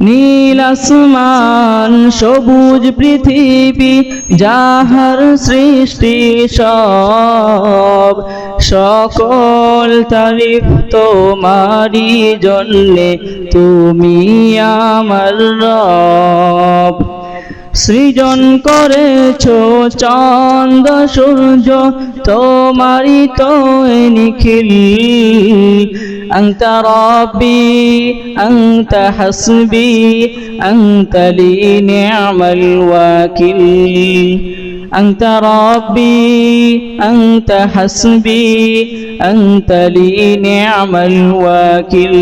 নীল আসমান সবুজ পৃথিবী যাহার সৃষ্টি সব, সকল তারিফ তোমারি জন্যে, তুমি আমার রব। সৃজন করেছো চাঁদ সূর্য তোমারি তো নিখিল, আনতা রাব্বি আনতা হাসবি আনতা লি নি'মাল ওয়াকিল, আনতা রাব্বি আনতা হাসবি আনতা লি নি'মাল ওয়াকিল।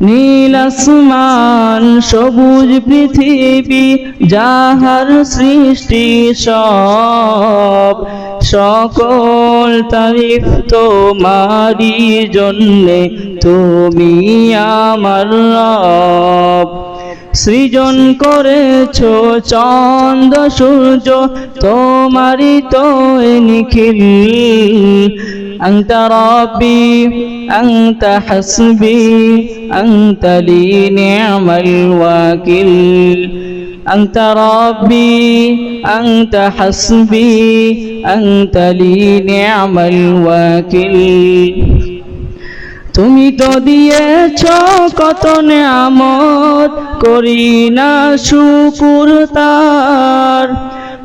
নীল আসমান সবুজ পৃথিবী যাহার সৃষ্টি সব, সকল তারিফ তোমারি জন্যে, তুমি আমার রব। সৃজন করেছো চাঁদ সূর্য তোমারি তো নিখিল, আনতা রাব্বি আনতা হাসবি আনতা লি নি'মাল ওয়াকিল, আনতা রাব্বি আনতা হাসবি আনতা লি নি'মাল ওয়াকিল। তুমি তো দিয়েছো কত নেয়ামত, করি না শুকুর তার,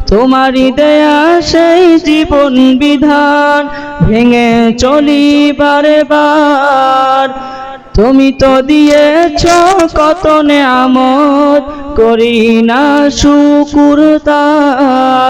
তোমারি দেয়া সেই জীবন বিধান ভেঙে চলি বারে বার। তুমি তো দিয়েছো কত নেয়ামত, করি না শুকুর তার।